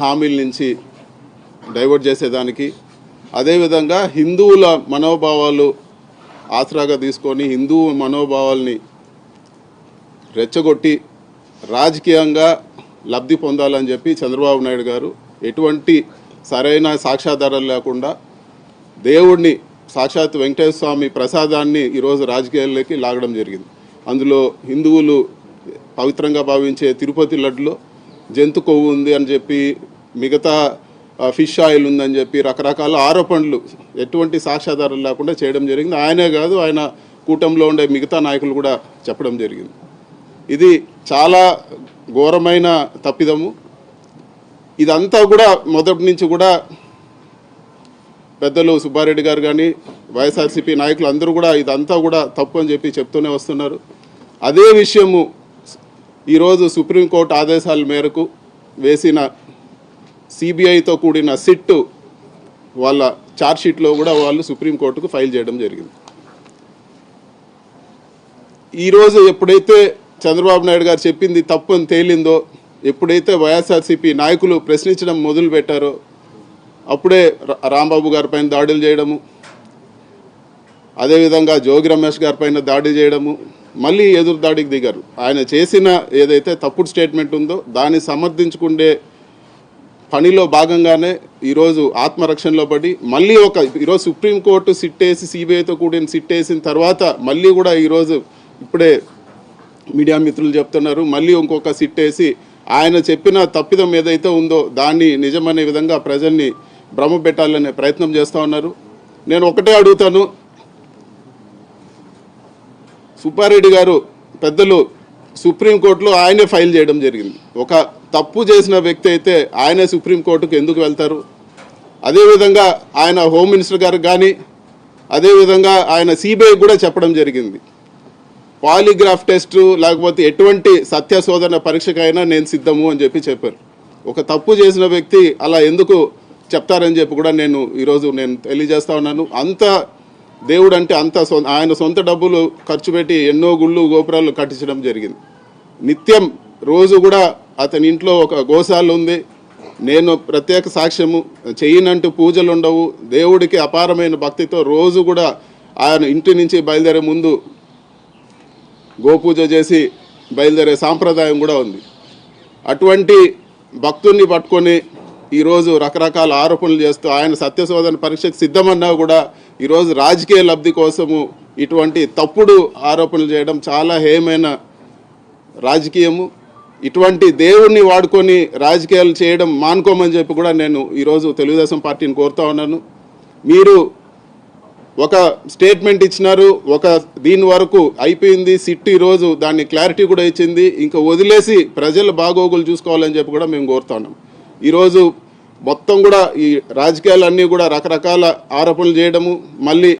హామీల నుంచి డైవర్ట్ చేసేదానికి, అదేవిధంగా హిందువుల మనోభావాలు ఆసరాగా తీసుకొని హిందూ మనోభావాల్ని రెచ్చగొట్టి రాజకీయంగా లబ్ధి పొందాలని చెప్పి చంద్రబాబు నాయుడు గారు ఎటువంటి సరైన సాక్ష్యాధారాలు లేకుండా దేవుడిని సాక్షాత్ వెంకటేశ్వర స్వామి ప్రసాదాన్ని ఈరోజు రాజకీయాల్లోకి లాగడం జరిగింది. అందులో హిందువులు పవిత్రంగా భావించే తిరుపతి లడ్డులో జంతు కొవ్వు ఉంది అని చెప్పి, మిగతా ఫిష్ ఆయిల్ ఉందని చెప్పి రకరకాల ఆరోపణలు ఎటువంటి సాక్ష్యాధారాలు లేకుండా చేయడం జరిగింది. ఆయనే కాదు, ఆయన కూటమిలో ఉండే మిగతా నాయకులు కూడా చెప్పడం జరిగింది. ఇది చాలా ఘోరమైన తప్పిదము. ఇదంతా కూడా మొదటి నుంచి కూడా పెద్దలు సుబ్బారెడ్డి గారు కానీ వైఎస్ఆర్సీపీ నాయకులు అందరూ కూడా ఇదంతా కూడా తప్పు అని చెప్పి చెప్తూనే వస్తున్నారు. అదే విషయము ఈరోజు సుప్రీంకోర్టు ఆదేశాల మేరకు వేసిన సిబిఐతో కూడిన సిట్ వాళ్ళ ఛార్జ్షీట్లో కూడా వాళ్ళు సుప్రీంకోర్టుకు ఫైల్ చేయడం జరిగింది. ఈరోజు ఎప్పుడైతే చంద్రబాబు నాయుడు గారు చెప్పింది తప్పు అని తేలిందో, ఎప్పుడైతే వైఎస్ఆర్సీపీ నాయకులు ప్రశ్నించడం మొదలు పెట్టారో అప్పుడే రాంబాబు గారి పైన దాడులు చేయడము, అదేవిధంగా జోగి రమేష్ గారి పైన దాడి చేయడము, మళ్ళీ ఎదురు దాడికి దిగారు. ఆయన చేసిన ఏదైతే తప్పుడు స్టేట్మెంట్ ఉందో దాన్ని సమర్థించుకునే పనిలో భాగంగానే ఈరోజు ఆత్మరక్షణలో పడి మళ్ళీ ఈరోజు సుప్రీంకోర్టు సిట్ వేసి సిబిఐతో కూడిన సిట్ వేసిన తర్వాత మళ్ళీ కూడా ఈరోజు ఇప్పుడే మీడియా మిత్రులు చెప్తున్నారు, మళ్ళీ ఇంకొక సిట్ వేసి ఆయన చెప్పిన తప్పిదం ఏదైతే ఉందో దాన్ని నిజమనే విధంగా ప్రజల్ని భ్రమపెట్టాలనే ప్రయత్నం చేస్తూ ఉన్నారు. నేను ఒకటే అడుగుతాను, సుబ్బారెడ్డి గారు పెద్దలు సుప్రీంకోర్టులో ఆయనే ఫైల్ చేయడం జరిగింది. ఒక తప్పు చేసిన వ్యక్తి అయితే ఆయనే సుప్రీంకోర్టుకు ఎందుకు వెళ్తారు? అదేవిధంగా ఆయన హోమ్ మినిస్టర్ గారు కానీ, అదేవిధంగా ఆయన సిబిఐ కూడా చెప్పడం జరిగింది, పాలిగ్రాఫ్ టెస్టు లేకపోతే ఎటువంటి సత్యశోధన పరీక్షకైనా నేను సిద్ధము అని చెప్పి చెప్పారు. ఒక తప్పు చేసిన వ్యక్తి అలా ఎందుకు చెప్తారని చెప్పి కూడా ఈరోజు నేను తెలియజేస్తా ఉన్నాను. అంత దేవుడు అంటే అంత ఆయన సొంత డబ్బులు ఖర్చు పెట్టి ఎన్నో గుళ్ళు గోపురాలు కట్టించడం జరిగింది. నిత్యం రోజు కూడా అతని ఇంట్లో ఒక గోశాల ఉంది. నేను ప్రత్యేక సాక్ష్యము, చెయ్యనంటూ పూజలు ఉండవు. దేవుడికి అపారమైన భక్తితో రోజు కూడా ఆయన ఇంటి నుంచి బయలుదేరే ముందు గోపూజ చేసి బయలుదేరే సాంప్రదాయం కూడా ఉంది. అటువంటి భక్తుల్ని పట్టుకొని ఈరోజు రకరకాల ఆరోపణలు చేస్తూ ఆయన సత్యశోధన పరీక్షకు సిద్ధమన్నా కూడా ఈరోజు రాజకీయ లబ్ధి కోసము ఇటువంటి తప్పుడు ఆరోపణలు చేయడం చాలా హేయమైన రాజకీయము. ఇటువంటి దేవుణ్ణి వాడుకొని రాజకీయాలు చేయడం మానుకోమని చెప్పి కూడా నేను ఈరోజు తెలుగుదేశం పార్టీని కోరుతా ఉన్నాను. మీరు ఒక స్టేట్మెంట్ ఇచ్చినారు, దీని వరకు అయిపోయింది. సిట్ ఈరోజు దాన్ని క్లారిటీ కూడా ఇచ్చింది. ఇంకా వదిలేసి ప్రజల బాగోగులు చూసుకోవాలని చెప్పి కూడా మేము కోరుతా ఉన్నాం. ఈరోజు మొత్తం కూడా ఈ రాజకీయాలన్నీ కూడా రకరకాల ఆరోపణలు చేయడము, మళ్ళీ